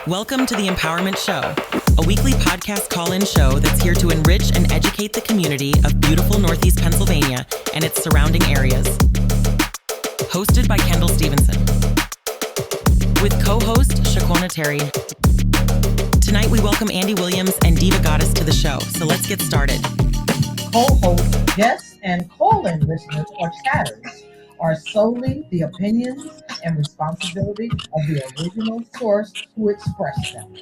Welcome to the Empowerment Show, a weekly podcast call-in show that's here to enrich and educate the community of beautiful Northeast Pennsylvania and its surrounding areas. Hosted by Kendall Stevenson. With co-host Shaquana Terry. Tonight we welcome Andy Williams and Diva Goddess to the show, so let's get started. Co-host, guests, and call-in listeners or chatters are solely the opinions and responsibility of the original source who expressed them.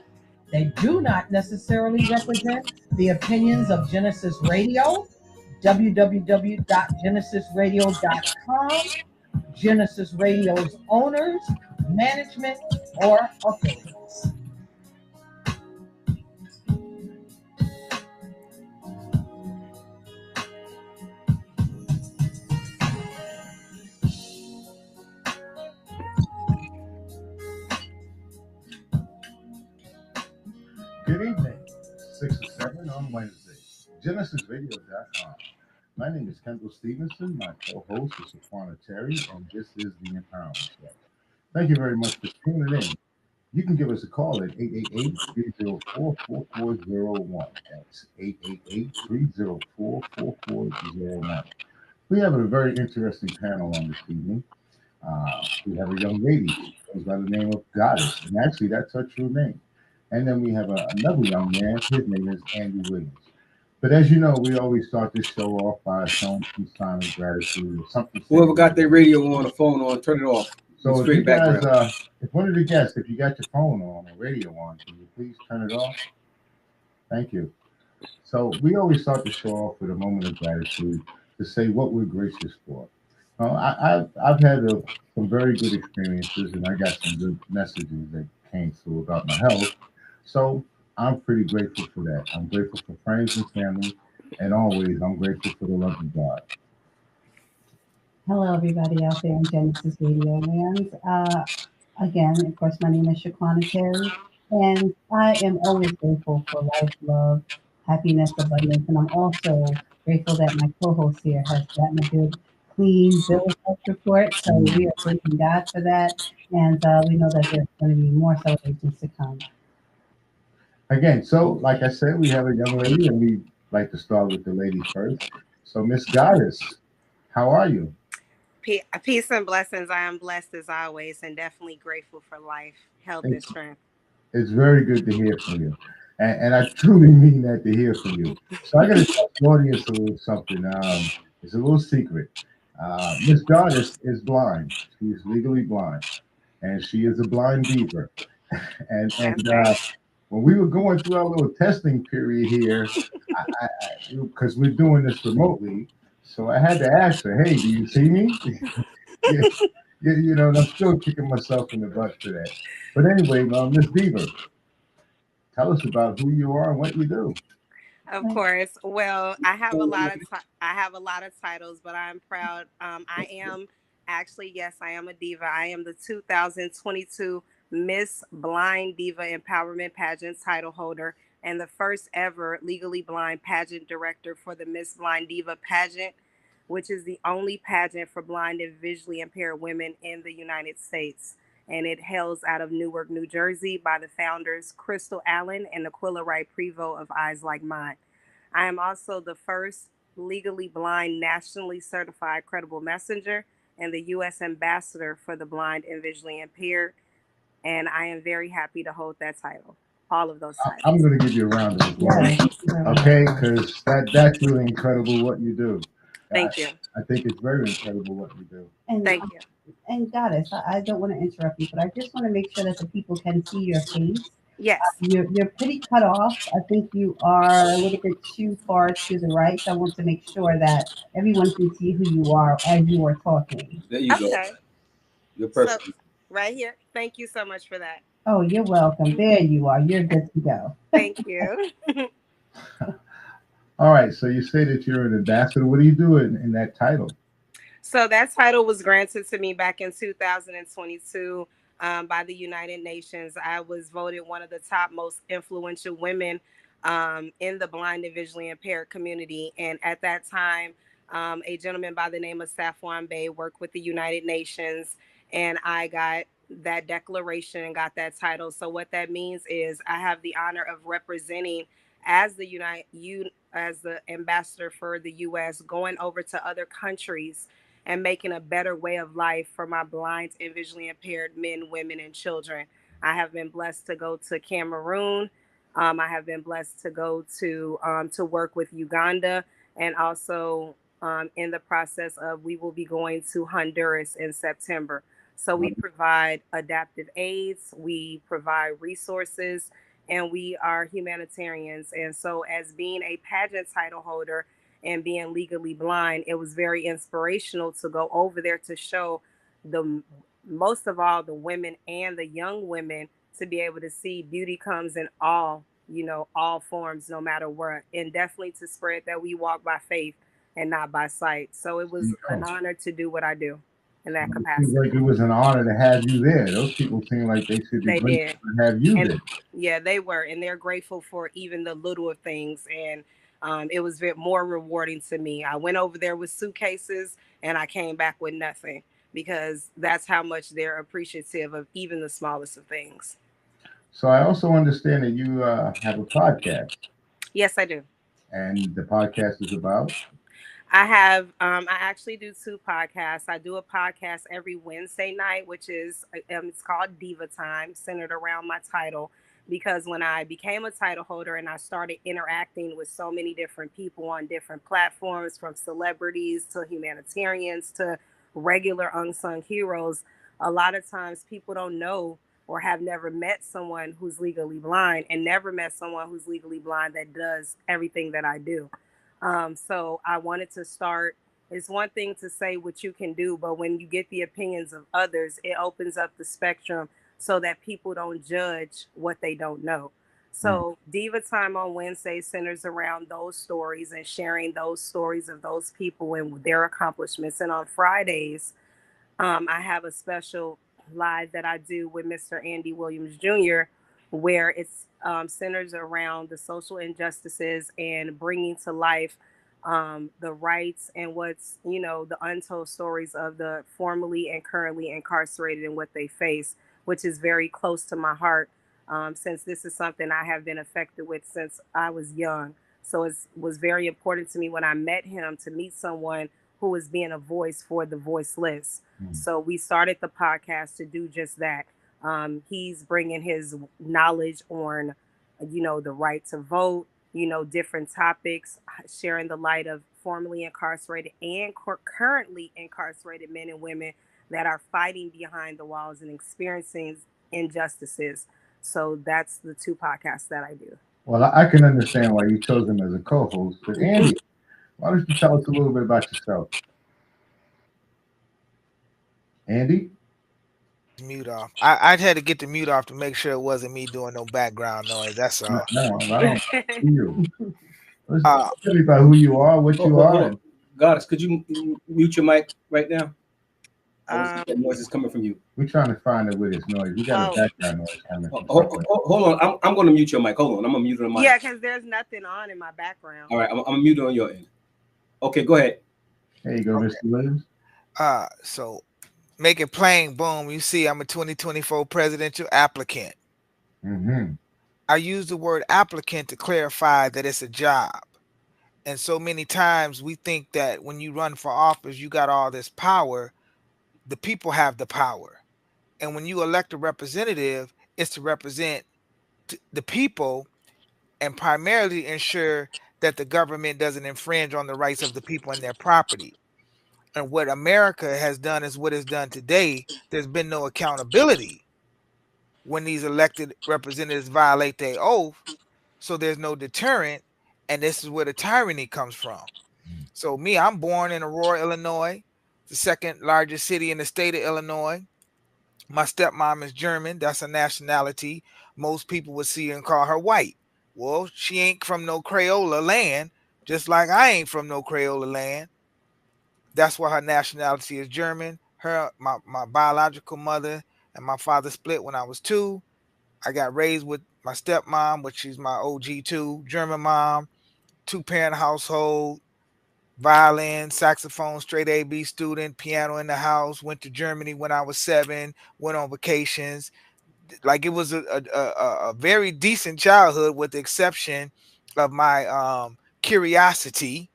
They do not necessarily represent the opinions of Genesis Radio, www.genesisradio.com, Genesis Radio's owners, management, or affiliates. Good evening, 6 or 7 on Wednesday, GenesisRadio.com. My name is Kendall Stevenson, my co-host is Shaquana Terry, and this is the Empowerment Show. Thank you very much for tuning in. You can give us a call at 888-304-4401. That's 888-304-4401. We have a very interesting panel on this evening. We have a young lady who goes by the name of Goddess, and actually that's her true name. And then we have another young man. His name is Andy Williams. But as you know, we always start this show off by showing some sign of gratitude or something. Whoever got their radio on, the phone on, turn it off. So if you guys, if one of the guests, if you got your phone on or radio on, can you please turn it off? Thank you. So we always start the show off with a moment of gratitude to say what we're gracious for. I've had some very good experiences, and I got some good messages that came through about my health. So I'm pretty grateful for that. I'm grateful for friends and family, and always I'm grateful for the love of God. Hello, everybody out there in Genesis Radio Land. Again, of course, my name is Shaquana Terry, and I am always grateful for life, love, happiness, abundance, and I'm also grateful that my co-host here has gotten a good, clean bill of health report. So we are thanking God for that, and we know that there's going to be more celebrations to come. Again, so like I said, we have a young lady, and we like to start with the lady first. So Miss Goddess, how are you? Peace and blessings. I am blessed as always and definitely grateful for life, health, and strength. It's very good to hear from you. And I truly mean that, to hear from you. So I got to tell the audience a little something. It's a little secret. Miss Goddess is blind. She's legally blind. And she is a blind diva. and when we were going through our little testing period here, because we're doing this remotely, so I had to ask her, hey, do you see me? You know, and I'm still kicking myself in the butt for that. But anyway, Miss Diva, tell us about who you are and what you do. Of course. Well, I have a lot of titles, but I'm proud. I am actually, yes, I am a diva. I am the 2022 Miss Blind Diva Empowerment Pageant title holder and the first ever legally blind pageant director for the Miss Blind Diva pageant, which is the only pageant for blind and visually impaired women in the United States. And it hails out of Newark, New Jersey by the founders Crystal Allen and Aquila Wright Prevost of Eyes Like Mine. I am also the first legally blind nationally certified credible messenger and the U.S. ambassador for the blind and visually impaired. And I am very happy to hold that title. All of those titles. I'm going to give you a round of applause, okay? Because that's really incredible what you do. Thank you. I think it's very incredible what you do. And, Thank you. And Goddess, I don't want to interrupt you, but I just want to make sure that the people can see your face. Yes. You're pretty cut off. I think you are a little bit too far to the right. So I want to make sure that everyone can see who you are as you are talking. There you go. You're perfect. So, right here. Thank you so much for that. Oh, you're welcome. There you are. You're good to go. Thank you. All right. So you say that you're an ambassador. What do you do in that title? So that title was granted to me back in 2022 by the United Nations. I was voted one of the top most influential women in the blind and visually impaired community. And at that time, a gentleman by the name of Safwan Bey worked with the United Nations, and I got that declaration and got that title. So what that means is I have the honor of representing as the as the ambassador for the US, going over to other countries and making a better way of life for my blind and visually impaired men, women, and children. I have been blessed to go to Cameroon. I have been blessed to go to work with Uganda, and also in the process of we will be going to Honduras in September. So we provide adaptive aids, we provide resources, and we are humanitarians. And so, as being a pageant title holder and being legally blind, it was very inspirational to go over there to show the most of all the women and the young women to be able to see beauty comes in all, all forms, no matter what, and definitely to spread that we walk by faith and not by sight. So it was an honor to do what I do in that It seems capacity. like it was an honor to have you there. Those people seem like they should be They grateful did. to have you And there. yeah, they were. And they're grateful for even the little of things. And it was more rewarding to me. I went over there with suitcases and I came back with nothing because that's how much they're appreciative of even the smallest of things. So I also understand that you have a podcast, Yes, I do. and the podcast is about. I actually do two podcasts. I do a podcast every Wednesday night, which is it's called Diva Time, centered around my title. Because when I became a title holder and I started interacting with so many different people on different platforms, from celebrities to humanitarians to regular unsung heroes, a lot of times people don't know or have never met someone who's legally blind, and never met someone who's legally blind that does everything that I do. So I wanted to start. It's one thing to say what you can do, but when you get the opinions of others, it opens up the spectrum so that people don't judge what they don't know. Mm. So Diva Time on Wednesday centers around those stories and sharing those stories of those people and their accomplishments. And on Fridays, I have a special live that I do with Mr. Andy Williams Jr., where it's centers around the social injustices and bringing to life the rights and what's, the untold stories of the formerly and currently incarcerated and what they face, which is very close to my heart, since this is something I have been affected with since I was young. So it was very important to me when I met him to meet someone who was being a voice for the voiceless. Mm. So we started the podcast to do just that. He's bringing his knowledge on, the right to vote, different topics, sharing the light of formerly incarcerated and currently incarcerated men and women that are fighting behind the walls and experiencing injustices. So that's the two podcasts that I do. Well, I can understand why you chose him as a co-host, but Andy, why don't you tell us a little bit about yourself? Andy? Mute off. I'd had to get the mute off to make sure it wasn't me doing no background noise. That's No, all. no, I don't see you. Let's Uh, tell me about who you are, what you Hold are. on. Goddess, could you mute your mic right now? Um, That noise is coming from you. We're trying to find out where this noise. We got a Oh. background noise coming from Hold, somewhere. hold on. I'm going to mute your mic. Hold on. I'm going to mute the mic. yeah, because there's nothing on in my background. All right. I'm going to mute it on your end. Okay, go ahead. There you go, Okay. Mr. Williams. So make it plain, boom. You see, I'm a 2024 presidential applicant. Mm-hmm. I use the word applicant to clarify that it's a job. And so many times we think that when you run for office, you got all this power. The people have the power. And when you elect a representative, it's to represent the people and primarily ensure that the government doesn't infringe on the rights of the people and their property. And what America has done is what is done today. There's been no accountability when these elected representatives violate their oath. So there's no deterrent. And this is where the tyranny comes from. So me, I'm born in Aurora, Illinois, the second largest city in the state of Illinois. My stepmom is German. That's a nationality. Most people would see and call her white. Well, she ain't from no Crayola land, just like I ain't from no Crayola land. That's why her nationality is German. My biological mother and my father split when I was 2. I got raised with my stepmom, which is my OG too, German mom, 2-parent household, violin, saxophone, straight A-B student, piano in the house, went to Germany when I was 7, went on vacations. Like it was a very decent childhood with the exception of my curiosity,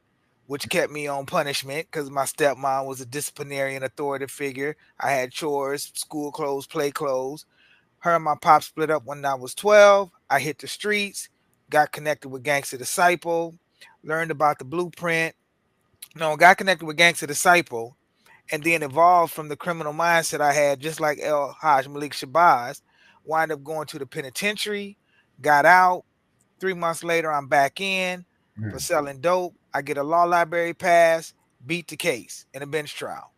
which kept me on punishment because my stepmom was a disciplinary and authoritative figure. I had chores, school clothes, play clothes. Her and my pop split up when I was 12. I hit the streets, got connected with Gangster Disciple, learned about the blueprint. No, got connected with Gangster Disciple, and then evolved from the criminal mindset I had, just like El Haj Malik Shabazz. Wind up going to the penitentiary, got out. 3 months later, I'm back in for Mm. selling dope. I get a law library pass, beat the case in a bench trial.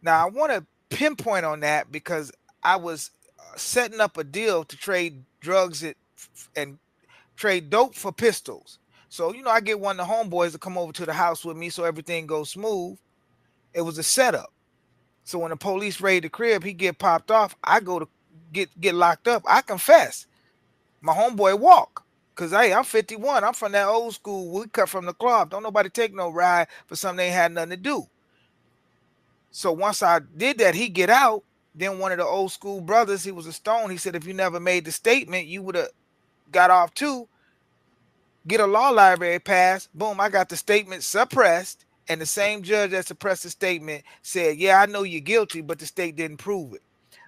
Now, I want to pinpoint on that because I was setting up a deal to trade drugs and trade dope for pistols. So, I get one of the homeboys to come over to the house with me so everything goes smooth. It was a setup. So when the police raid the crib, he get popped off. I go to get locked up. I confess. My homeboy walk. Cause hey, I'm 51. I'm from that old school. We cut from the cloth. Don't nobody take no ride for something they ain't had nothing to do. So once I did that, he get out. Then one of the old school brothers, he was a stone. He said, if you never made the statement, you would have got off too. Get a law library pass. Boom, I got the statement suppressed. And the same judge that suppressed the statement said, yeah, I know you're guilty, but the state didn't prove it.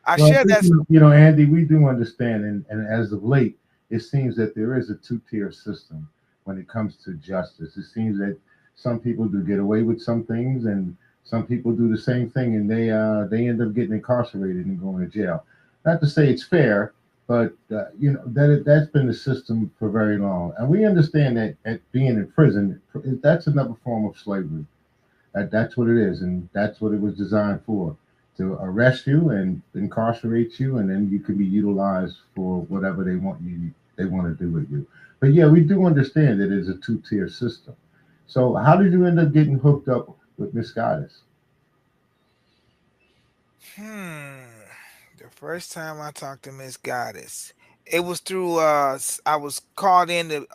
I Well, I shared think, that. Andy, we do understand, and as of late, it seems that there is a two-tier system when it comes to justice. It seems that some people do get away with some things, and some people do the same thing, and they end up getting incarcerated and going to jail. Not to say it's fair, but that's been the system for very long, and we understand that at being in prison, that's another form of slavery. That's what it is, and that's what it was designed for, to arrest you and incarcerate you, and then you can be utilized for whatever they want to do with you. But yeah, we do understand that it's a two-tier system. So how did you end up getting hooked up with Miss Goddess? The first time I talked to Miss Goddess, it was through I was called in to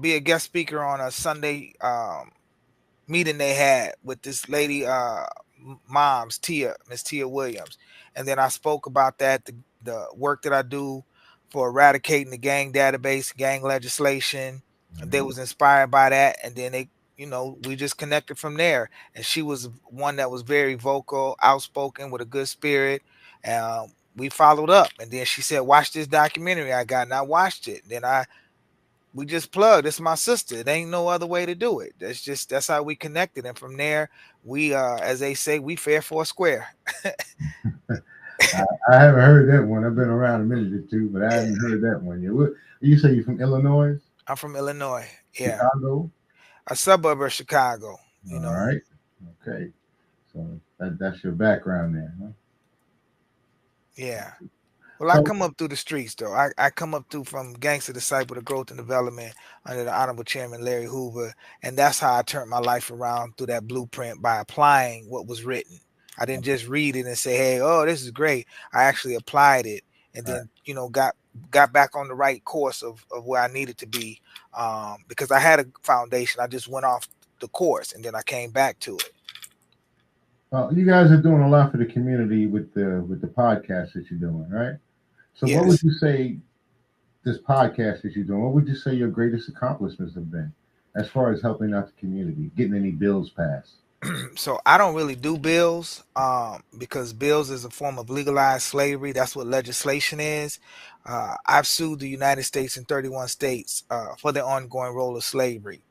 be a guest speaker on a Sunday meeting they had with this lady mom's Miss Tia Williams, and then I spoke about that the work that I do for eradicating the gang database, gang legislation. And they was inspired by that, and then we just connected from there. And she was one that was very vocal, outspoken, with a good spirit. We followed up, and then she said, watch this documentary I got, and I watched it. Then we just plugged. It's my sister. It ain't no other way to do it. That's how we connected. And from there, we as they say, we fair for a square. I haven't heard that one. I've been around a minute or two, but I haven't heard that one yet. You say you're from Illinois? I'm from Illinois. Yeah. Chicago? A suburb of Chicago. All right. Okay. So that's your background there, huh? Yeah. Well, I come up through the streets, though. I come up through from Gangster Disciple to Growth and Development under the Honorable Chairman Larry Hoover. And that's how I turned my life around through that blueprint, by applying what was written. I didn't just read it and say, hey, oh, this is great. I actually applied it, and then, got back on the right course of where I needed to be, because I had a foundation. I just went off the course, and then I came back to it. Well, you guys are doing a lot for the community with the podcast that you're doing, right? So Yes. What would you say this podcast that you're doing, what would you say your greatest accomplishments have been as far as helping out the community, getting any bills passed? So I don't really do bills, because bills is a form of legalized slavery. That's what legislation is. I've sued the United States in 31 states for the ongoing role of slavery.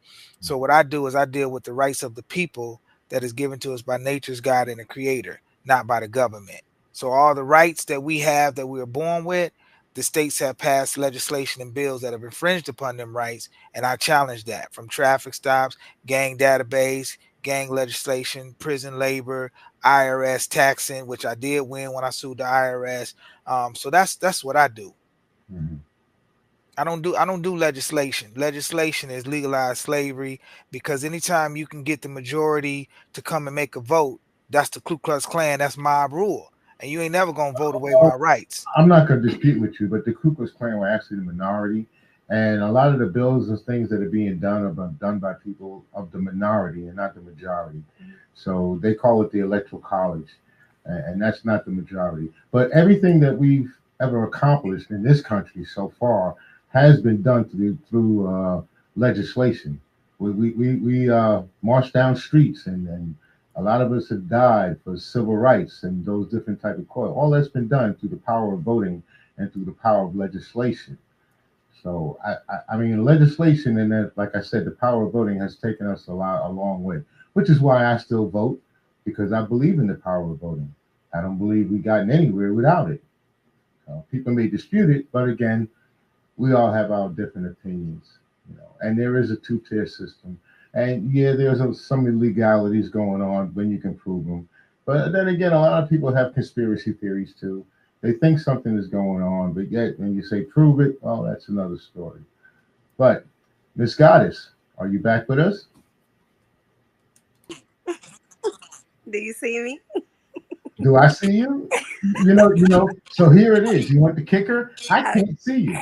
So what I do is I deal with the rights of the people that is given to us by nature's God and the creator, not by the government. So all the rights that we have, that we were born with, the states have passed legislation and bills that have infringed upon them rights. And I challenge that, from traffic stops, gang database, gang legislation, prison labor, IRS taxing, which I did win when I sued the IRS. So that's what I do. Mm-hmm. I don't do legislation. Legislation is legalized slavery, because anytime you can get the majority to come and make a vote, that's the Ku Klux Klan, that's mob rule. And you ain't never gonna vote away my rights. I'm not going to dispute with you, but the Ku Klux Klan were actually the minority, And a lot of the bills and things that are being done are done by people of the minority and not the majority. So they call it the electoral college, and that's not the majority. But everything that we've ever accomplished in this country so far has been done through legislation. We marched down streets, and a lot of us have died for civil rights and those different type of cause. All that's been done through the power of voting and through the power of legislation. So I mean, legislation and that, like I said, the power of voting has taken us a long way, which is why I still vote because I believe in the power of voting. I don't believe we've gotten anywhere without it. People may dispute it, but again, we all have our different opinions, And there is a two-tier system, and yeah, some illegalities going on when you can prove them. But then again, a lot of people have conspiracy theories too. They think something is going on, but yet when you say prove it, oh, that's another story. But Miss Goddess, are you back with us? Do you see me? Do I see you? So here it is. You want the kicker? I can't see you.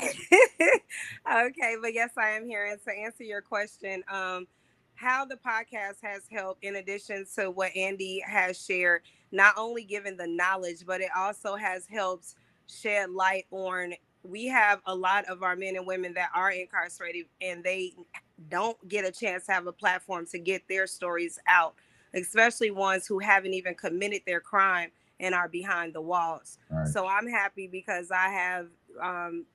Okay, but yes, I am here. And to answer your question, how the podcast has helped, in addition to what Andy has shared, not only given the knowledge, but it also has helped shed light on. We have a lot of our men and women that are incarcerated, and they don't get a chance to have a platform to get their stories out, especially ones who haven't even committed their crime and are behind the walls. Right. So I'm happy because I have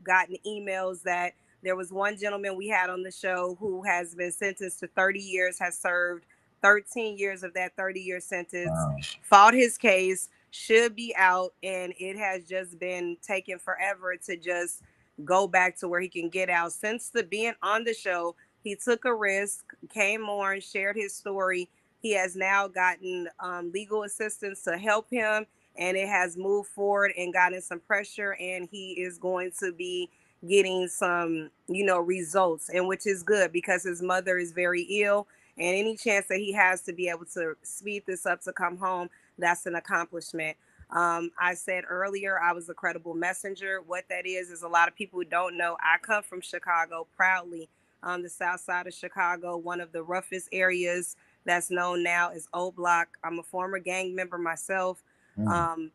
gotten emails that there was one gentleman we had on the show who has been sentenced to 30 years, has served 13 years of that 30-year sentence, Wow. fought his case, should be out, and it has just been taking forever to just go back to where he can get out. Since being on the show, he took a risk, came on, shared his story. He has now gotten legal assistance to help him, and it has moved forward and gotten some pressure, and he is going to be getting some, results, and which is good because his mother is very ill, and any chance that he has to be able to speed this up to come home, that's an accomplishment. I said earlier, I was a credible messenger. What that is a lot of people who don't know, I come from Chicago proudly, on the south side of Chicago, one of the roughest areas that's known now as O Block. I'm a former gang member myself.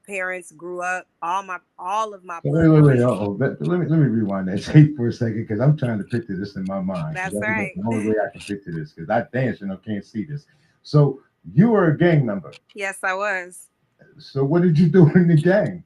Parents grew up, all of my blood. Wait. Let me rewind that tape for a second because I'm trying to picture this in my mind. That's right. The only way I can picture this because I can't see this. So you were a gang member. Yes, I was. So what did you do in the gang?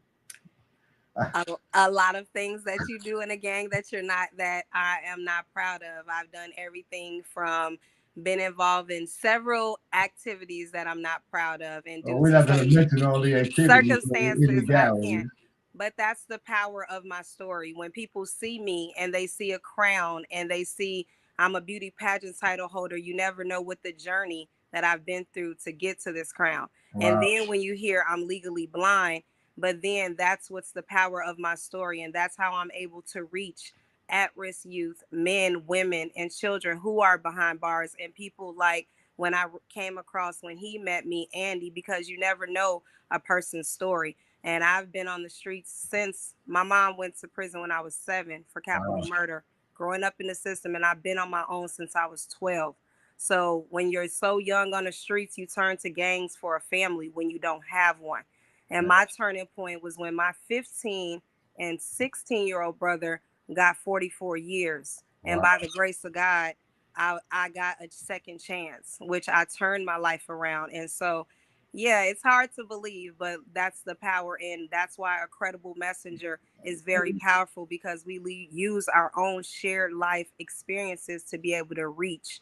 A lot of things that you do in a gang that I am not proud of. I've done everything from been involved in several activities that I'm not proud of, and we're not going to mention all the activities, circumstances I can't. But that's the power of my story. When people see me and they see a crown and they see I'm a beauty pageant title holder, you never know what the journey that I've been through to get to this crown. Wow. And then when you hear I'm legally blind, but then that's what's the power of my story. And that's how I'm able to reach at-risk youth, men, women, and children who are behind bars, and people like when I came across when he met me, Andy, because you never know a person's story. And I've been on the streets since my mom went to prison when I was 7 for capital murder, growing up in the system. And I've been on my own since I was 12. So when you're so young on the streets, you turn to gangs for a family when you don't have one. And my turning point was when my 15 and 16-year-old brother got 44 years. And by the grace of God, I got a second chance, which I turned my life around. And so, yeah, it's hard to believe, but that's the power. And that's why a credible messenger is very powerful, because we use our own shared life experiences to be able to reach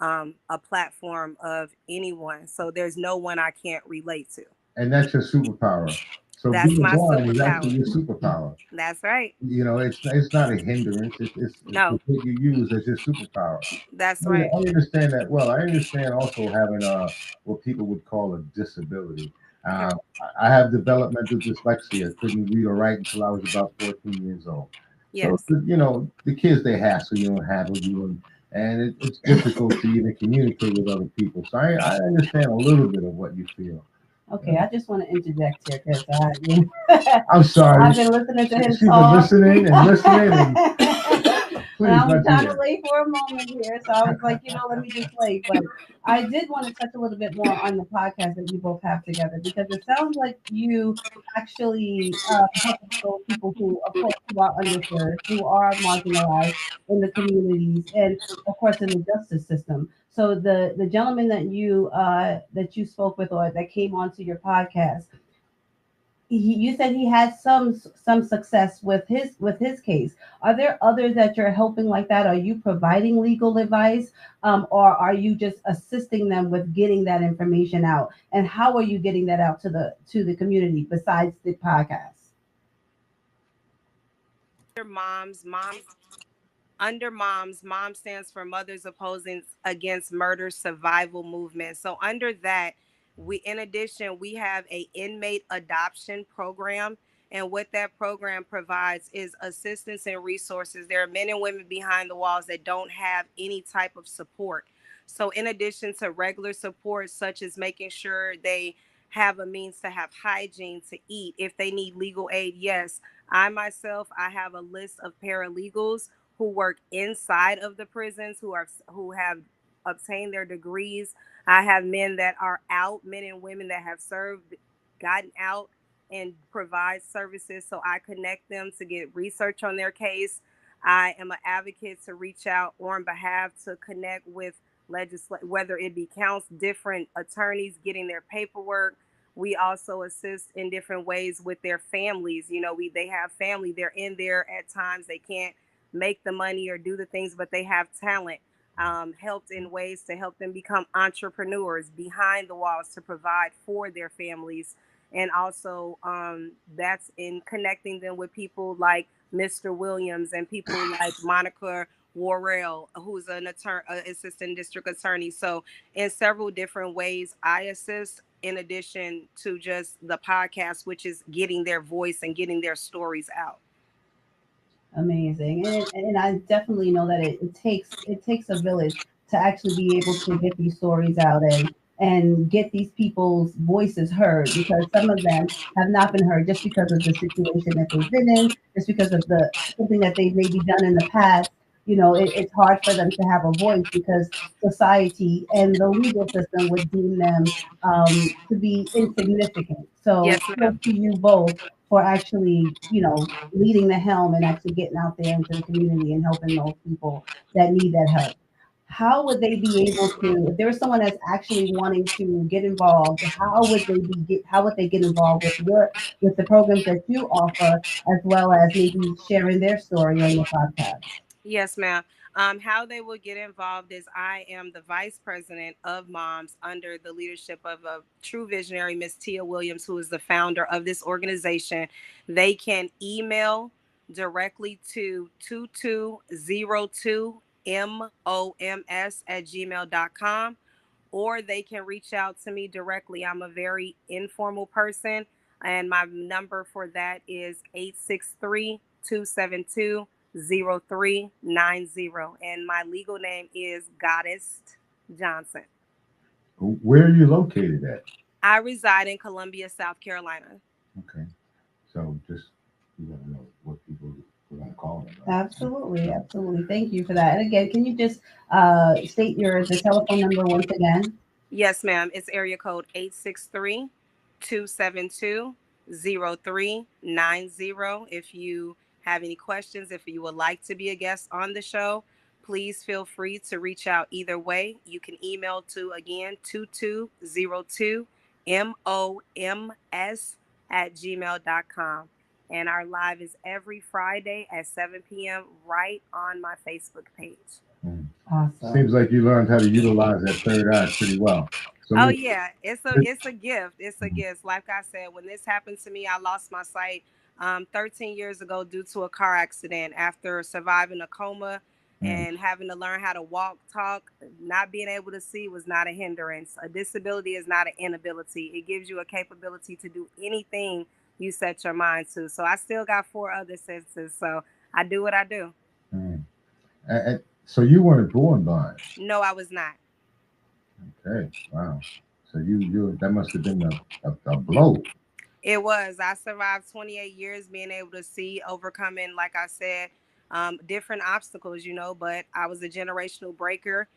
a platform of anyone. So there's no one I can't relate to. And that's your superpower. So that's being my blind superpower. is actually your superpower. That's right. It's not a hindrance. It's what you use as your superpower. That's right. I understand that well. I understand also having what people would call a disability. I have developmental dyslexia. Couldn't read or write until I was about 14 years old. Yes. So the kids, they hassle you and handle you, and it's difficult to even communicate with other people. So I understand a little bit of what you feel. Okay, I just want to interject here because I'm sorry. I've been listening to him She's talk. Been listening and listening. And Please I was let's trying hear to it. wait for a moment here, so I was like, let me just wait. But I did want to touch a little bit more on the podcast that you both have together because it sounds like you actually help those people who, of course, who are underserved, who are marginalized in the communities, and of course in the justice system. So the gentleman that you spoke with or that came onto your podcast, you said he had some success with his case. Are there others that you're helping like that? Are you providing legal advice, or are you just assisting them with getting that information out? And how are you getting that out to the community besides the podcast? Moms under moms, mom stands for Mothers Opposing Against Murder Survival Movement. So under that, we in addition we have a inmate adoption program, and what that program provides is assistance and resources. There are men and women behind the walls that don't have any type of support. So in addition to regular support such as making sure they have a means to have hygiene, to eat, if they need legal aid, yes, I have a list of paralegals who work inside of the prisons, who have obtained their degrees. I have men that are out, men and women that have served, gotten out, and provide services. So I connect them to get research on their case. I am an advocate to reach out on behalf to connect with whether it be different attorneys getting their paperwork. We also assist in different ways with their families. They have family. They're in there at times. They can't make the money or do the things, but they have talent. Helped in ways to help them become entrepreneurs behind the walls to provide for their families. And also, that's in connecting them with people like Mr. Williams and people like Monica Worrell, who's an assistant district attorney. So, in several different ways, I assist in addition to just the podcast, which is getting their voice and getting their stories out. Amazing, and I definitely know that it takes a village to actually be able to get these stories out and get these people's voices heard because some of them have not been heard just because of the situation that they've been in, just because of the something that they've maybe done in the past. It's hard for them to have a voice because society and the legal system would deem them to be insignificant. So Yes, kudos ma'am. to you both for actually, leading the helm and actually getting out there into the community and helping those people that need that help. How would they be able to, if there was someone that's actually wanting to get involved, how would they get involved with the programs that you offer, as well as maybe sharing their story on your podcast? Yes, ma'am. How they will get involved is I am the vice president of Moms under the leadership of a true visionary, Miss Tia Williams, who is the founder of this organization. They can email directly to 2202moms@gmail.com, or they can reach out to me directly. I'm a very informal person, and my number for that is 863-272-0390. And my legal name is Goddess Johnson. Where are you located at? I reside in Columbia, South Carolina. Okay. So just you want to know what people are going to call them. Right? Absolutely, absolutely. Thank you for that. And again, can you just state the telephone number once again? Yes, ma'am. It's area code 863-272-0390. If you have any questions, if you would like to be a guest on the show, please feel free to reach out either way. You can email to, again, 2202moms@gmail.com. And our live is every Friday at 7 p.m. right on my Facebook page. Awesome. Seems like you learned how to utilize that third eye pretty well. So Oh Miss, yeah, it's a gift. It's a Mhm. gift. Like I said, when this happened to me, I lost my sight 13 years ago due to a car accident. After surviving a coma Mm. and having to learn how to walk, talk, not being able to see was not a hindrance. A disability is not an inability. It gives you a capability to do anything you set your mind to. So I still got four other senses. So I do what I do. Mm. So you weren't born blind. No, I was not. Okay. Wow. So you that must have been a blow. It was. I survived 28 years being able to see, overcoming, like I said, different obstacles, but I was a generational breaker.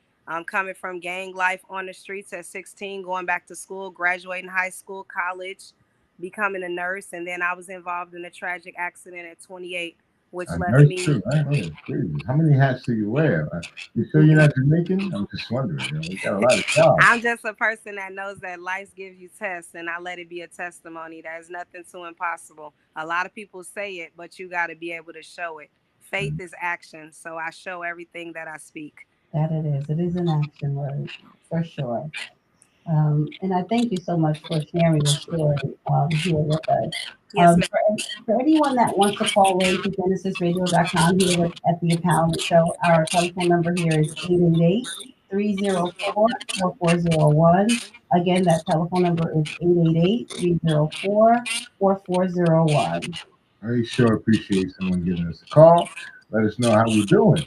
Coming from gang life on the streets at 16, going back to school, graduating high school, college, becoming a nurse, and then I was involved in a tragic accident at 28, which A left nurse me. too, right? Oh, Jesus. How many hats do you wear? You sure you're not Jamaican? I'm just wondering. You got a lot of jobs. I'm just a person that knows that life gives you tests, and I let it be a testimony. There's nothing too impossible. A lot of people say it, but you got to be able to show it. Faith is action, so I show everything that I speak. That it is. It is an action word for sure. And I thank you so much for sharing your story here with us. Yes, ma'am. For anyone that wants to call in to genesisradio.com here at the Empowerment Show, our telephone number here is 888-304-4401. Again, that telephone number is 888-304-4401. I sure appreciate someone giving us a call. Let us know how we're doing.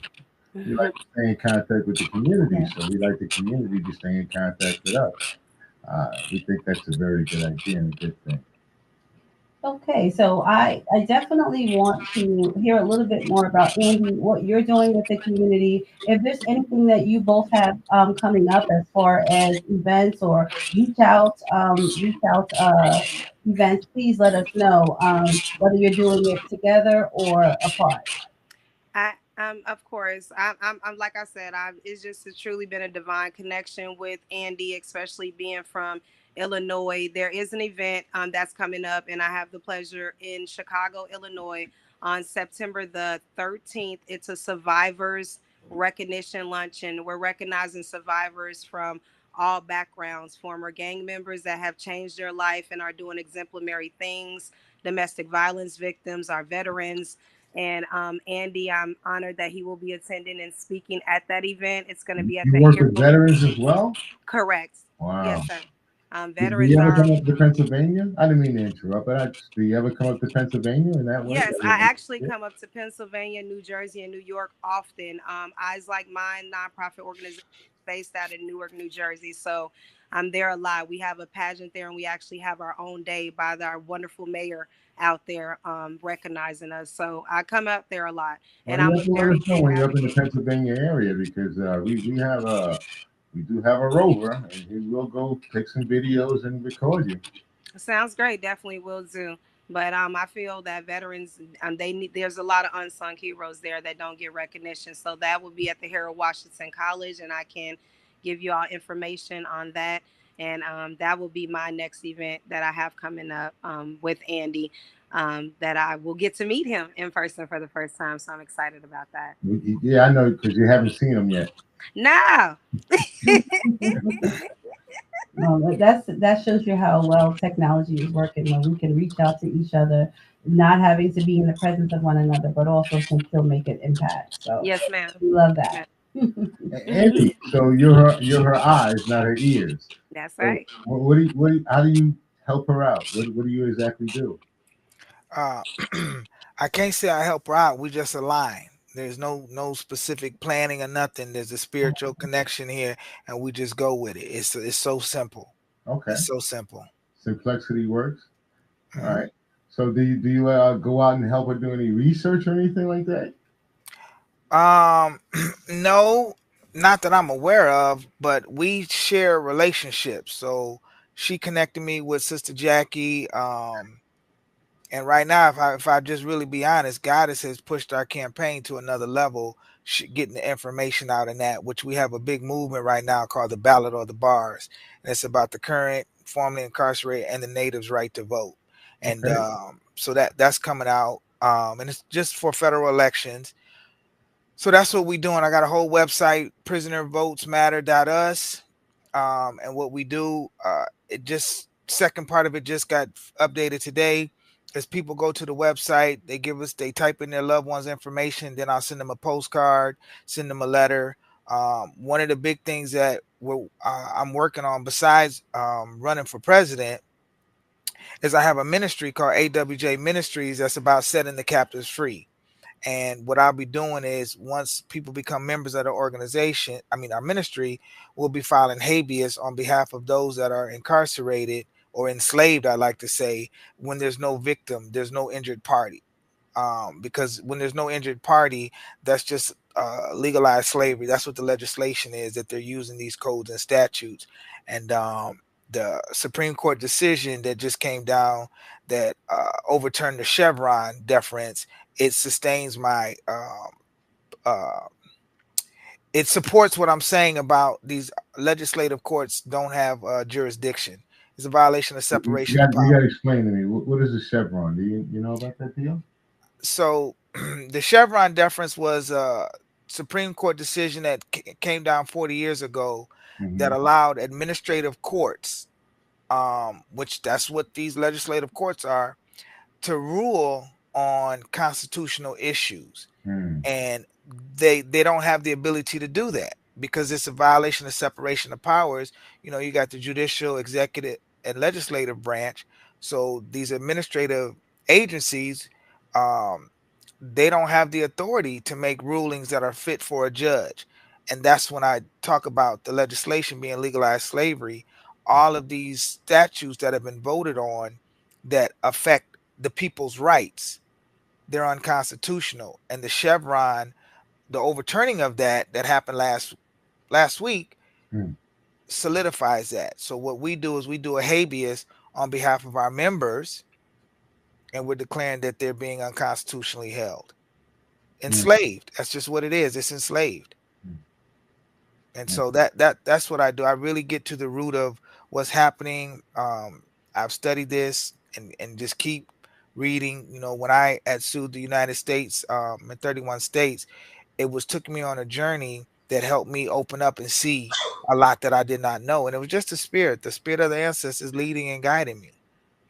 We like to stay in contact with the community, Yeah. so we like the community to stay in contact with us. We think that's a very good idea and a good thing. Okay, so I definitely want to hear a little bit more about Andy, what you're doing with the community. If there's anything that you both have coming up as far as events or reach out events, please let us know whether you're doing it together or apart. Of course, I'm like I said, it's just truly been a divine connection with Andy, especially being from Illinois. There is an event that's coming up, and I have the pleasure in Chicago, Illinois, on September the 13th. It's a survivors recognition luncheon. We're recognizing survivors from all backgrounds, former gang members that have changed their life and are doing exemplary things, domestic violence victims, our veterans. And Andy, I'm honored that he will be attending and speaking at that event. It's going to be at You the work with Hero. veterans as well? Correct. Wow. Yes, sir. Do you Veterans ever are. come up to Pennsylvania? I didn't mean to interrupt, but do you ever come up to Pennsylvania in that way? Yes, I actually come up to Pennsylvania, New Jersey, and New York often. Eyes Like Mine nonprofit organization based out in Newark, New Jersey. So I'm there a lot. We have a pageant there, and we actually have our own day by our wonderful mayor out there recognizing us. So I come out there a lot, Well, and you I'm have a to let very us know big when you're up in the advocate. Pennsylvania area because we do have a rover and he will go take some videos and record you. Sounds great. Definitely will do. But I feel that veterans they need. There's a lot of unsung heroes there that don't get recognition. So that will be at the Harold Washington College, and I can give you all information on that. And that will be my next event that I have coming up with Andy. That I will get to meet him in person for the first time. So I'm excited about that. Yeah, I know because you haven't seen him yet. No. That shows you how well technology is working when we can reach out to each other, not having to be in the presence of one another, but also can still make an impact. So Yes, ma'am. we love Yes, that. ma'am. Andy, so you're her eyes, not her ears. That's So right. how do you help her out? What do you exactly do? Uh, I can't say I help her out. We just align. There's no specific planning or nothing. There's a spiritual connection here, and we just go with it. It's so simple. Okay, It's so simple. simplicity works. All Mhm. right. So do you go out and help her do any research or anything like that? Um, no, not that I'm aware of, but we share relationships. So she connected me with Sister Jackie. And right now, if I just really be honest, Goddess has pushed our campaign to another level, getting the information out in that, which we have a big movement right now called the Ballot or the Bars, and it's about the current, formerly incarcerated, and the natives' right to vote. And Okay. so that's coming out, and it's just for federal elections. So that's what we're doing. I got a whole website, prisonervotesmatter.us. And what we do, it just second part of it just got updated today. As people go to the website, they type in their loved one's information, then I'll send them a postcard, send them a letter. One of the big things that I'm working on besides running for president is I have a ministry called AWJ Ministries that's about setting the captives free. And what I'll be doing is once people become members of the organization, our ministry, will be filing habeas on behalf of those that are incarcerated or enslaved, I like to say, when there's no victim, there's no injured party. because when there's no injured party, that's just legalized slavery. That's what the legislation is, that they're using these codes and statutes. And the Supreme Court decision that just came down that overturned the Chevron deference, it sustains my uh, it supports what I'm saying about these legislative courts don't have jurisdiction. It's a violation of separation of You got to power. explain to me what is a Chevron? Do you know about that deal? So the Chevron deference was a Supreme Court decision that came down 40 years ago that Hmm. allowed administrative courts, which that's what these legislative courts are, to rule on constitutional issues. Hmm. And they don't have the ability to do that because it's a violation of separation of powers. You got the judicial, executive, and legislative branch. So these administrative agencies, um, they don't have the authority to make rulings that are fit for a judge. And that's when I talk about the legislation being legalized slavery. All of these statutes that have been voted on that affect the people's rights, they're unconstitutional. And the Chevron, the overturning of that happened last week, Hmm. solidifies that. So what we do is we do a habeas on behalf of our members, and we're declaring that they're being unconstitutionally held, Hmm. enslaved. That's just what it is. It's enslaved. Hmm. And Yeah. so that's what I do. I really get to the root of what's happening. I've studied this and just keep reading. When I had sued the United States in 31 states, it was took me on a journey that helped me open up and see a lot that I did not know. And it was just the spirit of the ancestors leading and guiding me.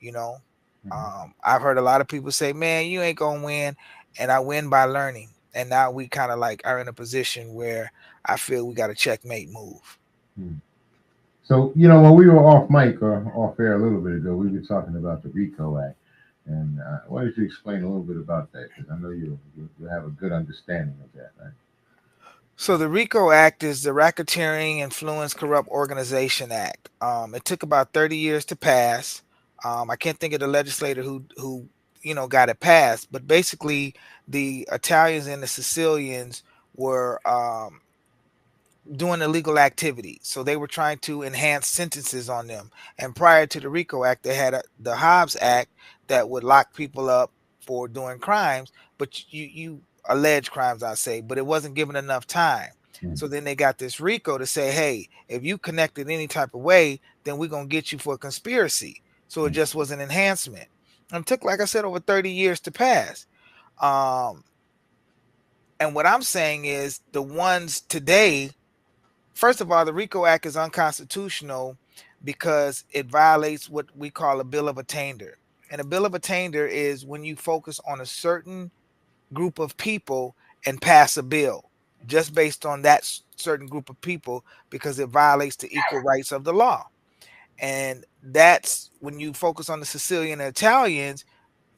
You know, Mhm. I've heard a lot of people say, "Man, you ain't gonna win," and I win by learning. And now we kind of like are in a position where I feel we got a checkmate move. Hmm. So, when we were off mic or off air a little bit ago, we were talking about the RICO Act. And why don't you explain a little bit about that? Because I know you have a good understanding of that, right? So the RICO Act is the Racketeering Influence Corrupt Organization Act. It took about 30 years to pass. I can't think of the legislator who got it passed, but basically the Italians and the Sicilians were doing illegal activity. So they were trying to enhance sentences on them. And prior to the RICO Act, they had the Hobbs Act that would lock people up for doing crimes, but you allege crimes, I say, but it wasn't given enough time. Hmm. So then they got this RICO to say, hey, if you connected any type of way, then we're gonna get you for a conspiracy. So it Hmm. just was an enhancement. And it took, like I said, over 30 years to pass. Um, and what I'm saying is the ones today, first of all, the RICO Act is unconstitutional because it violates what we call a bill of attainder. And a bill of attainder is when you focus on a certain group of people and pass a bill just based on that certain group of people because it violates the equal rights of the law. And that's when you focus on the Sicilian and Italians,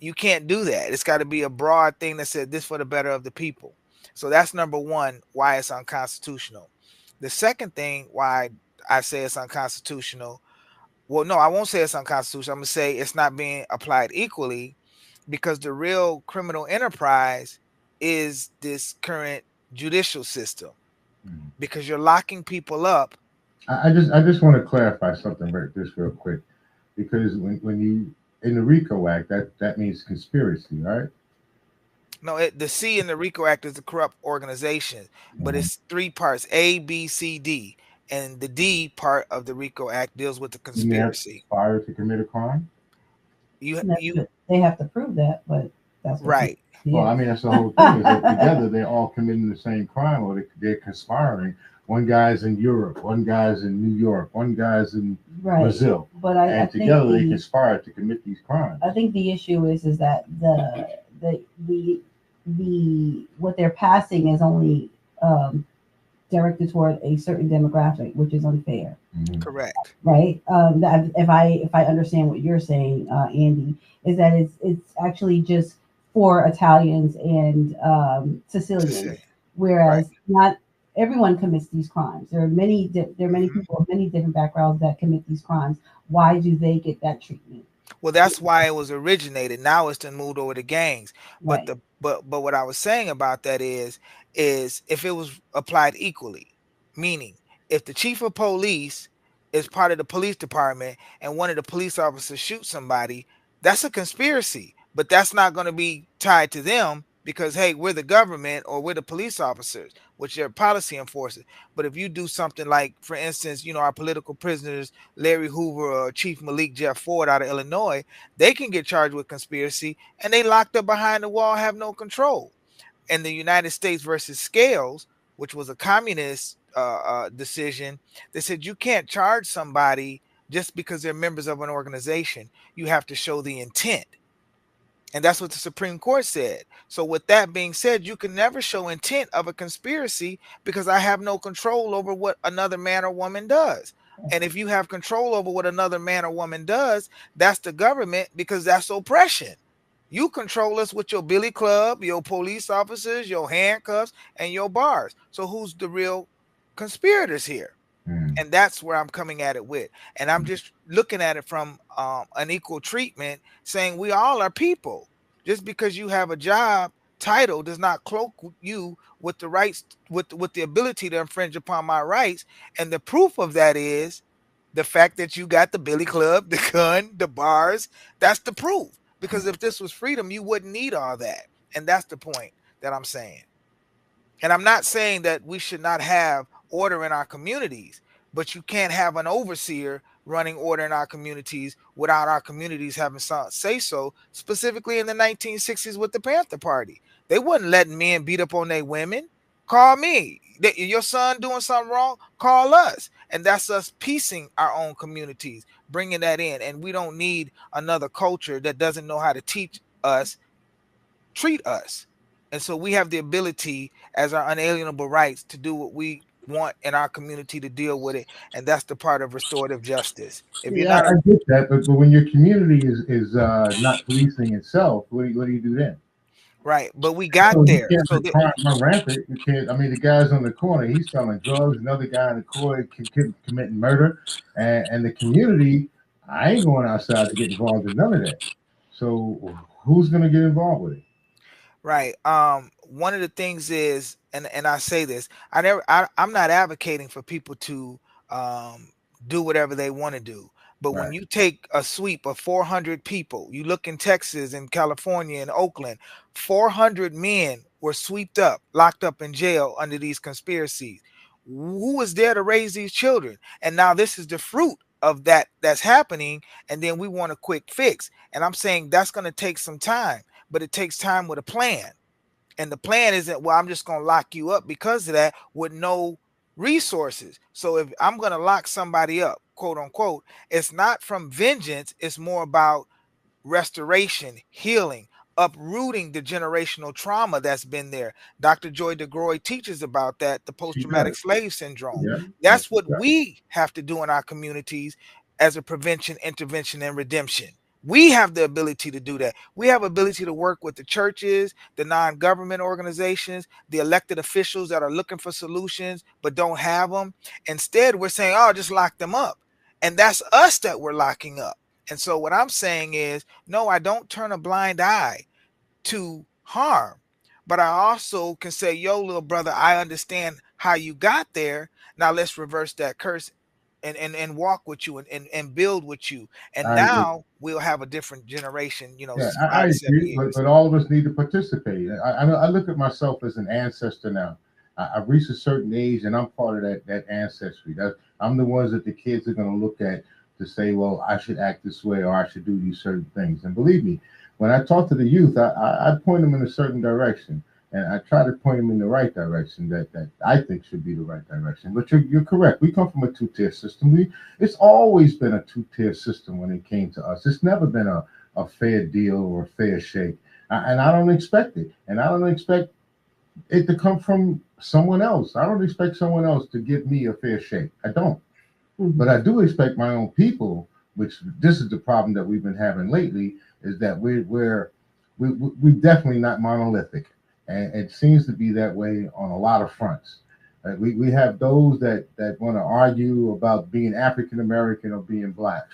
you can't do that. It's got to be a broad thing that said this for the better of the people. So that's number one, why it's unconstitutional. The second thing why I say it's unconstitutional, well, no, I won't say it's unconstitutional. I'm going to say it's not being applied equally because the real criminal enterprise is this current judicial system Hmm. because you're locking people up. I just want to clarify something just real quick, because when you in the RICO Act, that means conspiracy, right? No, the C in the RICO Act is the corrupt organization, but Mhm. it's three parts: A, B, C, D, and the D part of the RICO Act deals with the You may have to conspiracy. conspire to commit a crime. They have to prove that, but that's what people Right, Well, did. I mean, that's the whole thing, is that together they're all committing the same crime, or they're conspiring. One guy's in Europe, one guy's in New York, one guy's in Right. Brazil, But I and think together they conspire to commit these crimes. I think the issue is that the what they're passing is only directed toward a certain demographic, which is unfair, Mhm. correct. right? That if I understand what you're saying, Andy, is that it's actually just for Italians and To say Sicilians, right. whereas not everyone commits these crimes. There are many Mhm. people of many different backgrounds that commit these crimes. Why do they get that treatment? Well, that's why it was originated. Now it's then moved over to gangs. But Right. the but what I was saying about that is if it was applied equally, meaning if the chief of police is part of the police department and one of the police officers shoots somebody, that's a conspiracy. But that's not going to be tied to them because hey, we're the government or we're the police officers, which are policy enforcers. But if you do something like, for instance, our political prisoners Larry Hoover or Chief Malik Jeff Ford out of Illinois, they can get charged with conspiracy and they locked up behind the wall, have no control. And the United States versus Scales, which was a communist decision, they said you can't charge somebody just because they're members of an organization. You have to show the intent. And that's what the Supreme Court said. So, with that being said, you can never show intent of a conspiracy because I have no control over what another man or woman does. And if you have control over what another man or woman does, that's the government because that's oppression. You control us with your billy club, your police officers, your handcuffs, and your bars. So, who's the real conspirators here? Mm. And that's where I'm coming at it with. And I'm just looking at it from an equal treatment, saying we all are people. Just because you have a job title does not cloak you with the rights, with the ability to infringe upon my rights. And the proof of that is the fact that you got the billy club, the gun, the bars. That's the proof. Because if this was freedom, you wouldn't need all that. And that's the point that I'm saying. And I'm not saying that we should not have order in our communities, but you can't have an overseer running order in our communities without our communities having some say so, specifically in the 1960s with the Panther Party. They wasn't letting men beat up on their women. Call me. Your son doing something wrong? Call us. And that's us piecing our own communities, bringing that in. And we don't need another culture that doesn't know how to teach us, treat us. And so we have the ability as our unalienable rights to do what we want in our community to deal with it. And that's the part of restorative justice. If you're Yeah, not I get that, but when your community is not policing itself, what do you do then? right, but we got So you there. can't So let crime run rampant. You can't. I mean, the guy's on the corner. He's selling drugs. Another guy in the corner committing murder, and the community. I ain't going outside to get involved in none of that. So who's going to get involved with it? right. One of the things is, and I say this, I'm not advocating for people to um do whatever they want to do. But when Right. you take a sweep of 400 people, you look in Texas and California and Oakland, 400 men were swept up, locked up in jail under these conspiracies. Who was there to raise these children? And now this is the fruit of that's happening. And then we want a quick fix. And I'm saying that's going to take some time, but it takes time with a plan. And the plan isn't, well, I'm just going to lock you up because of that with no resources. So if I'm going to lock somebody up, quote unquote, it's not from vengeance. It's more about restoration, healing, uprooting the generational trauma that's been there. Dr. Joy DeGroy teaches about that, the She post-traumatic does. slave syndrome. Yeah. Yeah. That's what we have to do in our communities as a prevention, intervention, and redemption. We have the ability to do that. We have ability to work with the churches, the non-government organizations, the elected officials that are looking for solutions but don't have them. Instead, we're saying, oh, just lock them up. And that's us that we're locking up. And so what I'm saying is, no, I don't turn a blind eye to harm, but I also can say, yo, little brother, I understand how you got there. Now let's reverse that curse and walk with you and build with you. And I agree. now we'll have a different generation, Yeah, I 5 to 7 agree, years. but all of us need to participate. I look at myself as an ancestor now. I've reached a certain age, and I'm part of that ancestry. I'm the ones that the kids are going to look at to say, well, I should act this way or I should do these certain things. And believe me, when I talk to the youth, I point them in a certain direction, and I try to point them in the right direction that I think should be the right direction. But you're correct. We come from a two-tier system. It's always been a two-tier system when it came to us. It's never been a fair deal or a fair shake. And I don't expect it. And I don't expect it to come from someone else. I don't expect someone else to give me a fair shake. I don't. Mhm. But I do expect my own people, which this is the problem that we've been having lately, is that we're definitely not monolithic. And it seems to be that way on a lot of fronts. We have those that want to argue about being African American or being black.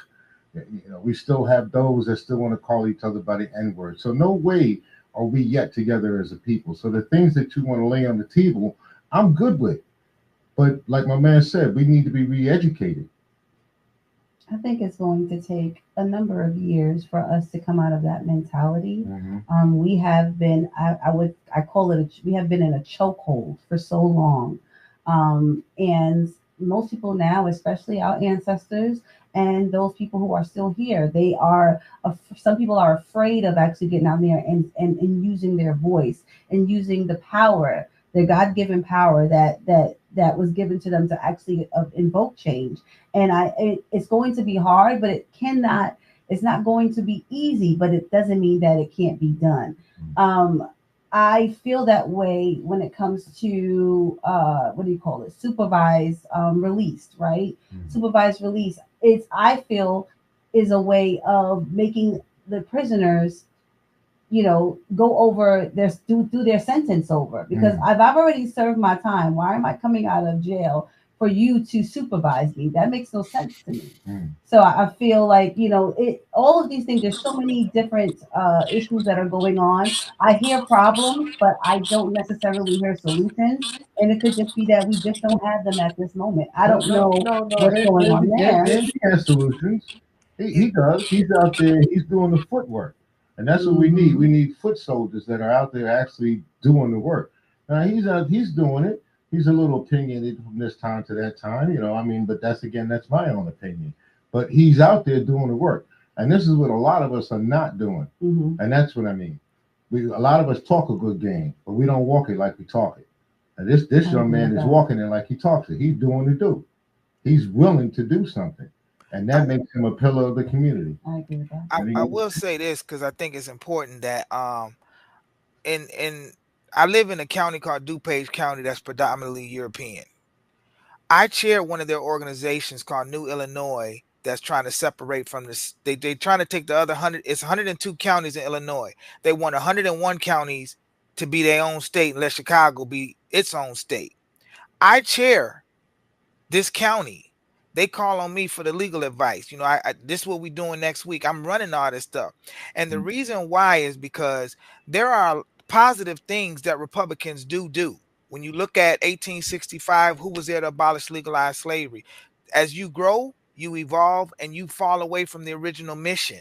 We still have those that still want to call each other by the N word. So no way are we yet together as a people. So the things that you want to lay on the table, I'm good with. But like my man said, we need to be re-educated. I think it's going to take a number of years for us to come out of that mentality. Mm-hmm. We have been, I call it, we have been in a chokehold for so long. And most people now, especially our ancestors and those people who are still here, some people are afraid of actually getting out there and using their voice and using the power, the God-given power that was given to them to actually invoke change. And it's going to be hard, but it's not going to be easy, but it doesn't mean that it can't be done. um I feel that way when it comes to what do you call it, supervised released, right? Mm-hmm. Supervised release, it's, I feel, is a way of making the prisoners, go over do their sentence over, because I've already served my time. Why am I coming out of jail for you to supervise me? That makes no sense to me. Mm-hmm. So I feel like, all of these things, there's so many different issues that are going on. I hear problems, but I don't necessarily hear solutions. And it could just be that we just don't have them at this moment. I No, don't no, know no, no. what's going on there. Andy has solutions. He does. He's out there. He's doing the footwork, and that's what we need. We Mhm. need foot soldiers that are out there actually doing the work. Now he's out. He's doing it. He's a little opinionated from this time to that time. I mean, but that's my own opinion. But he's out there doing the work, and this is what a lot of us are not doing, Mhm. and that's what I mean. A lot of us talk a good game, but we don't walk it like we talk it. And this I young agree man with is that. walking it like he talks it. He's doing the do. He's willing to do something, and I, that makes him a pillar of the community. I agree with that. I, And I he, will say this because I think it's important that in I live in a county called DuPage County that's predominantly European. I chair one of their organizations called New Illinois that's trying to separate from this. They trying to take the other 100. It's 102 counties in Illinois. They want 101 counties to be their own state and let Chicago be its own state. I chair this county. They call on me for the legal advice. This is what we're doing next week. I'm running all this stuff. And the reason why is because there are positive things that Republicans do. When you look at 1865, who was there to abolish legalized slavery? As you grow, you evolve, and you fall away from the original mission.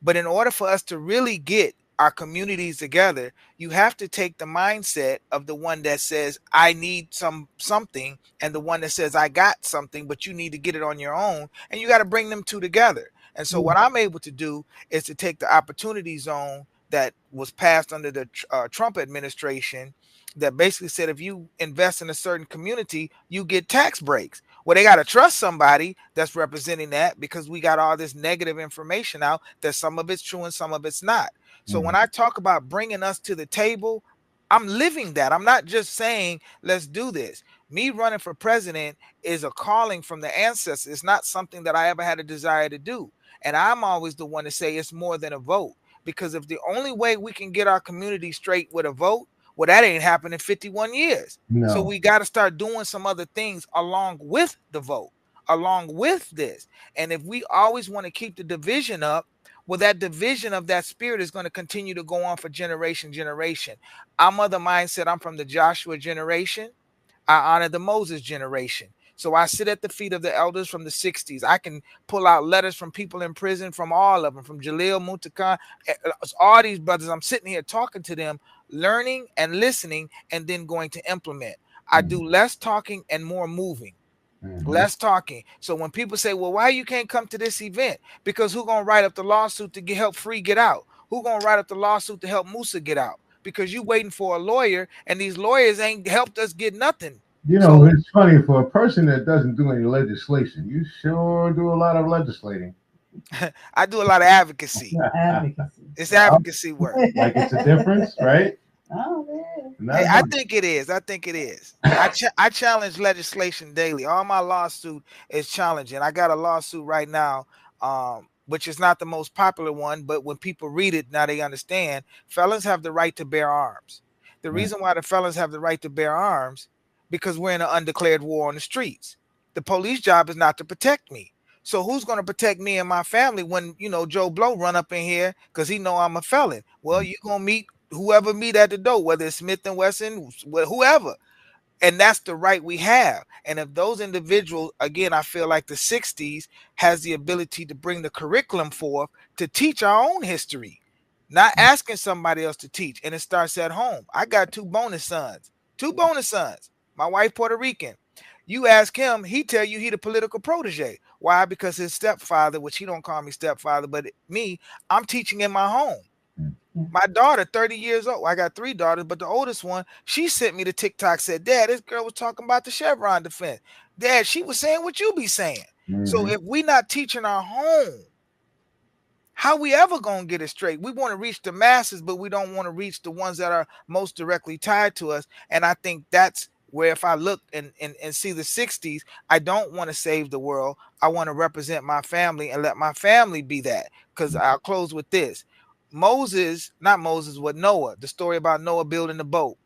But in order for us to really get our communities together, you have to take the mindset of the one that says, I need something, and the one that says, I got something, but you need to get it on your own. And you got to bring them two together. And so what I'm able to do is to take the opportunity zone that was passed under the Trump administration that basically said if you invest in a certain community, you get tax breaks. Well, they got to trust somebody that's representing that because we got all this negative information out that some of it's true and some of it's not. So when I talk about bringing us to the table, I'm living that. I'm not just saying, let's do this. Me running for president is a calling from the ancestors. It's not something that I ever had a desire to do. And I'm always the one to say it's more than a vote. Because if the only way we can get our community straight with a vote, well, that ain't happened in 51 years. So no, we got to start doing some other things along with the vote, along with this. And if we always want to keep the division up, well, that division of that spirit is going to continue to go on for generation. I'm of the mindset, I'm from the Joshua generation. I honor the Moses generation. So I sit at the feet of the elders from the 60s. I can pull out letters from people in prison, from all of them, from Jalil Muntakan, all these brothers. I'm sitting here talking to them, learning and listening, and then going to implement. I do less talking and more moving. Less talking. So when people say, well, why you can't come to this event? Because who gonna write up the lawsuit to help Free get out? Who gonna write up the lawsuit to help Musa get out? Because you waiting for a lawyer, and these lawyers ain't helped us get nothing. So it's funny for a person that doesn't do any legislation. You sure do a lot of legislating. I do a lot of advocacy. Advocacy. It's advocacy work. Like it's a difference, right? Oh, man. Not I much. think it is. I think it is. I challenge legislation daily. All my lawsuit is challenging. I got a lawsuit right now, which is not the most popular one, but when people read it, now they understand. Felons have the right to bear arms. The reason why the felons have the right to bear arms, because we're in an undeclared war on the streets. The police job is not to protect me. So who's going to protect me and my family when, Joe Blow run up in here because he know I'm a felon? Well, you're going to meet whoever meet at the door, whether it's Smith and Wesson, whoever. And that's the right we have. And if those individuals, again, I feel like the 60s has the ability to bring the curriculum forth to teach our own history, not asking somebody else to teach. And it starts at home. I got two bonus sons. My wife Puerto Rican. You ask him, he tell you he the political protege. Why? Because his stepfather, which he don't call me stepfather, but me, I'm teaching in my home. My daughter, 30 years old. I got 3 daughters, but the oldest one, she sent me the TikTok, said, Dad, this girl was talking about the Chevron defense. Dad, she was saying what you be saying. So if we not teaching our home, how we ever gonna get it straight? We want to reach the masses, but we don't want to reach the ones that are most directly tied to us. And I think that's where, if I look and see the 60s, I don't want to save the world. I want to represent my family and let my family be that. Because I'll close with this. Not Moses, but Noah, the story about Noah building the boat.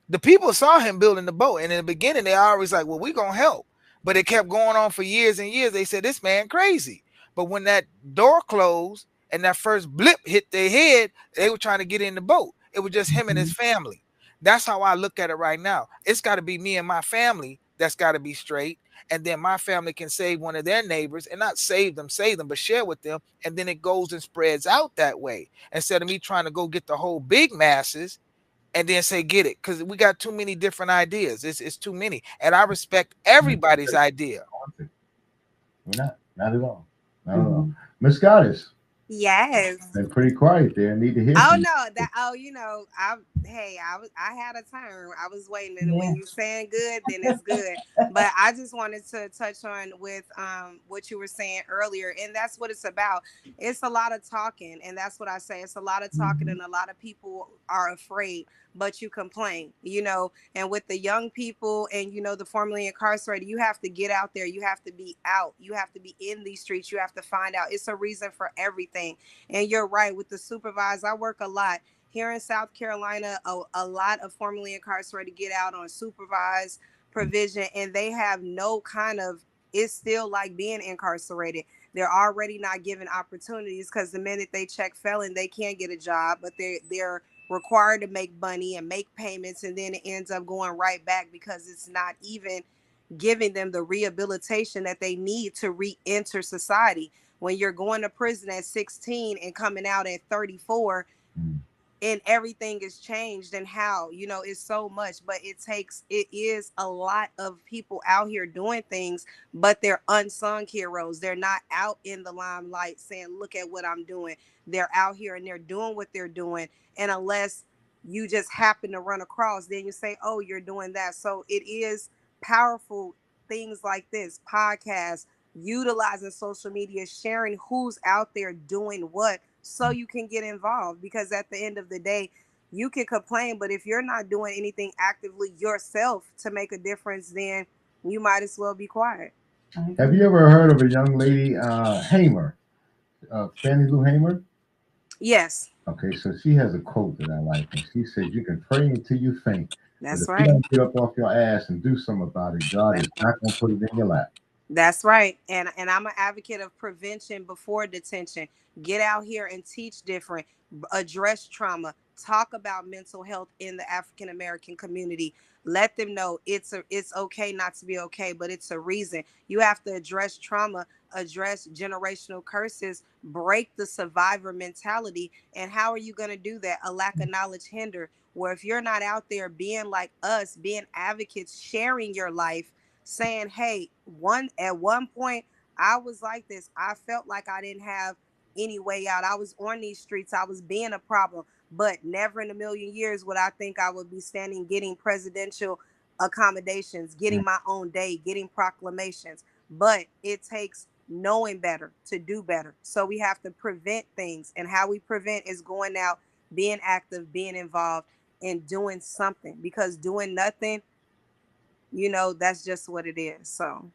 The people saw him building the boat, and in the beginning, they always like, well, we're gonna help. But it kept going on for years and years. They said, this man crazy. But when that door closed and that first blip hit their head, they were trying to get in the boat. It was just him and his family. That's how I look at it right now. It's got to be me and my family that's got to be straight. And then my family can save one of their neighbors, and not save them, but share with them. And then it goes and spreads out that way. Instead of me trying to go get the whole big masses and then say, get it. Because we got too many different ideas. It's too many. And I respect everybody's idea. We're not at all. Not at all. Miss Goddess. Yes. Been pretty quiet there. Need to hear. Oh no, I had a turn. I was waiting, and when you're saying good, then it's good. But I just wanted to touch on with what you were saying earlier, and that's what it's about. It's a lot of talking, and that's what I say. It's a lot of talking, and a lot of people are afraid, but you complain, and with the young people and the formerly incarcerated, you have to get out there. You have to be out. You have to be in these streets. You have to find out. It's a reason for everything. And you're right, with the supervisor, I work a lot here in South Carolina. A lot of formerly incarcerated get out on supervised provision, and they have no kind of, it's still like being incarcerated. They're already not given opportunities, because the minute they check felon, they can't get a job, but they're required to make money and make payments, and then it ends up going right back, because it's not even giving them the rehabilitation that they need to re-enter society. When you're going to prison at 16 and coming out at 34, and everything is changed, and how, it's so much, but it is a lot of people out here doing things, but they're unsung heroes. They're not out in the limelight saying, look at what I'm doing. They're out here and they're doing what they're doing. And unless you just happen to run across, then you say, oh, you're doing that. So it is powerful things like this podcast, utilizing social media, sharing who's out there doing what, so you can get involved. Because at the end of the day, you can complain, but if you're not doing anything actively yourself to make a difference, then you might as well be quiet. Have you ever heard of a young lady, Hamer, Fannie Lou Hamer? Yes. Okay, so she has a quote that I like, and she says, "You can pray until you faint, That's but if right. you don't get up off your ass and do something about it, God is not going to put it in your lap." That's right. And I'm an advocate of prevention before detention. Get out here and teach different, address trauma, talk about mental health in the African American community. Let them know it's okay not to be okay, but it's a reason. You have to address trauma, address generational curses, break the survivor mentality. And how are you going to do that? A lack of knowledge hinder. Where if you're not out there being like us, being advocates, sharing your life, saying, hey, at one point I was like this. I felt like I didn't have any way out. I was on these streets. I was being a problem, but never in a million years would I think I would be standing getting presidential accommodations, getting my own day, getting proclamations. But it takes knowing better to do better. So we have to prevent things, and how we prevent is going out, being active, being involved, and doing something. Because doing nothing, that's just what it is. So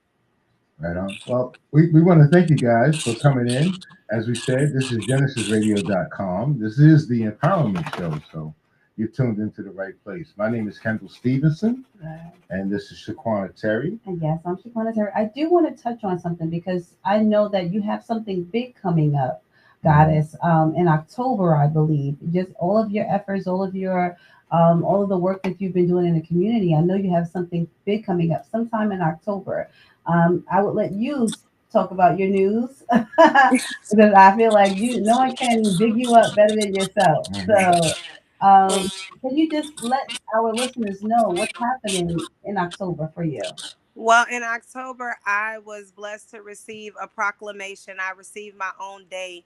Right on. Well, we want to thank you guys for coming in. As we said, this is GenesisRadio.com. This is the empowerment show. So, you're tuned into the right place. My name is Kendall Stevenson, Right. and this is Shaquana Terry. And yes, I'm Shaquana Terry. I do want to touch on something because I know that you have something big coming up, Goddess, in October, I believe. Just all of your efforts, all of the work that you've been doing in the community. I know you have something big coming up sometime in October. I would let you talk about your news because I feel like no one can big you up better than yourself. Mhm. So, Well, um, can you just let our listeners know what's happening in October for you? Well, in October, I was blessed to receive a proclamation. I received my own day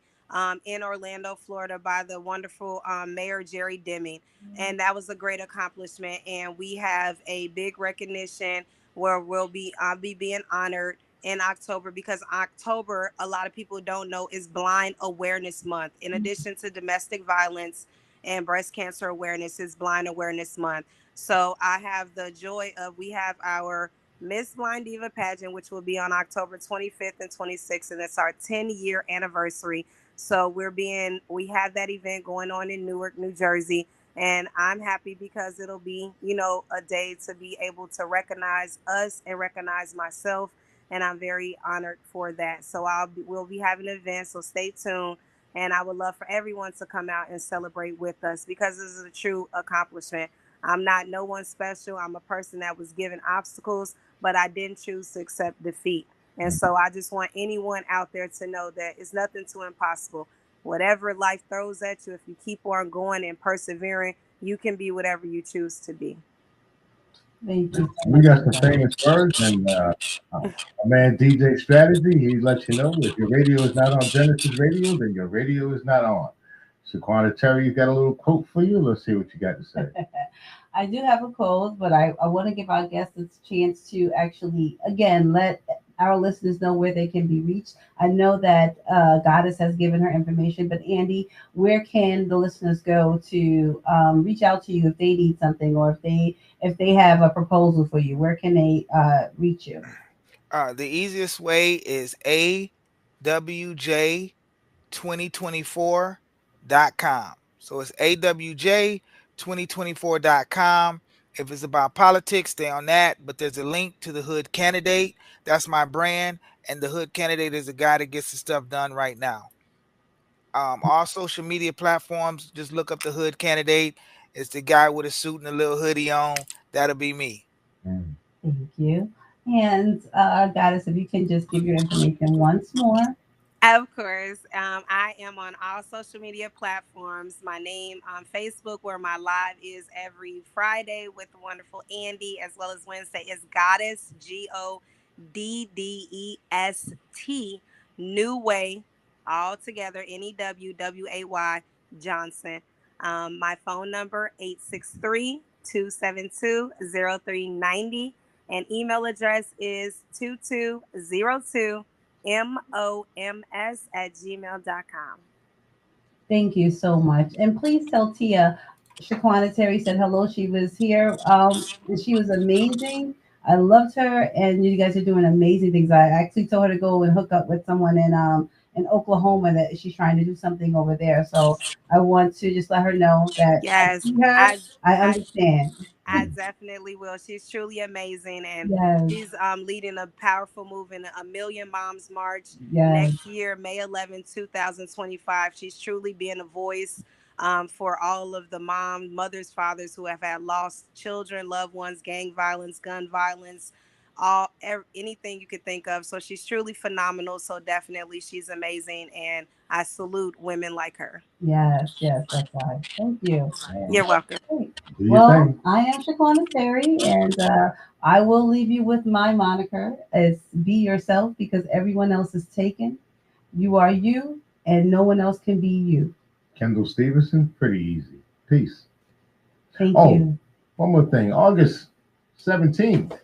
in Orlando, Florida, by the wonderful Mayor Jerry Deming. And that was a great accomplishment. And we have a big recognition where I'll be being honored in October because October, a lot of people don't know, is Blind Awareness Month. In addition to domestic violence and breast cancer awareness, is Blind Awareness Month. So I have the joy of we have our Miss Blind Diva pageant, which will be on October 25th and 26th, and it's our 10-year anniversary. So we have that event going on in Newark, New Jersey, and I'm happy because it'll be, a day to be able to recognize us and recognize myself, and I'm very honored for that. So we'll be having an event, so stay tuned. And I would love for everyone to come out and celebrate with us because this is a true accomplishment. I'm not no one special. I'm a person that was given obstacles, but I didn't choose to accept defeat. And so I just want anyone out there to know that it's nothing too impossible. Whatever life throws at you, if you keep on going and persevering, you can be whatever you choose to be. Thank you so We much got for some that. famous words, and a man DJ Strategy, he lets you know if your radio is not on Genesis Radio, then your radio is not on. Shaquana Terry, you got a little quote for you. Let's see what you got to say. I do have a code, but I want to give our guests a chance to actually, again, let our listeners know where they can be reached. I know that Goddess has given her information, but Andy, where can the listeners go to reach out to you if they need something or if they have a proposal for you? Where can they reach you? The easiest way is awj2024.com. So it's awj2024.com. If it's about politics, stay on that. But there's a link to the Hood Candidate. That's my brand. And the Hood Candidate is a guy that gets the stuff done right now. All social media platforms, just look up the Hood Candidate. It's the guy with a suit and a little hoodie on. That'll be me. Mm. Thank you. And Goddess, if you can just give your information once more. Of course. I am on all social media platforms. My name on Facebook, where my live is every Friday with the wonderful Andy, as well as Wednesday is Goddess, GODDEST, New Way, all together, NEWWAY Johnson. My phone number, 863-272-0390. And email address is 2202 moms@gmail.com. Thank you so much. And please tell Tia, Shaquana Terry said hello. She was here. And she was amazing. I loved her, and you guys are doing amazing things. I actually told her to go and hook up with someone in Oklahoma that she's trying to do something over there. So I want to just let her know that I Yes, see her. I I understand. I definitely will. She's truly amazing, and Yes, she's leading a powerful move in a Million Moms March yes, next year, May 11th, 2025. She's truly being a voice for all of the mothers, fathers who have had lost children, loved ones, gang violence, gun violence, anything you could think of. So she's truly phenomenal. So definitely, she's amazing, and I salute women like her. yes. That's right. Thank you. You're welcome. Great. Do your Well, thing. I am Shaquana Terry, and I will leave you with my moniker as be yourself because everyone else is taken. You are you, and no one else can be you. Kendall Stevenson, pretty easy. Peace. Thank Oh, you. one more thing. August 17th,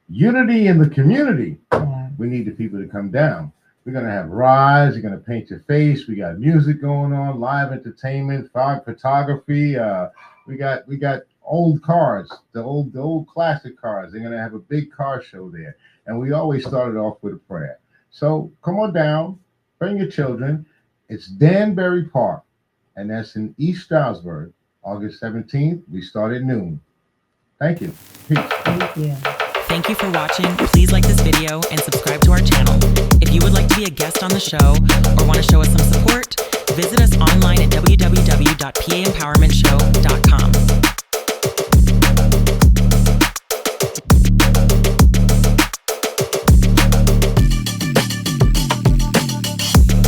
Unity in the Community. Yeah. We need the people to come down. We're gonna have rides. You're gonna paint your face. We got music going on, live entertainment, photography. We got old cars, the old classic cars. They're gonna have a big car show there, and we always started off with a prayer. So come on down, bring your children. It's Danbury Park, and that's in East Stroudsburg August 17th, we start at noon. Thank you. Peace. Thank you. Thank you for watching. Please like this video and subscribe to our channel. If you would like to be a guest on the show or want to show us some support, visit us online at www.paempowermentshow.com.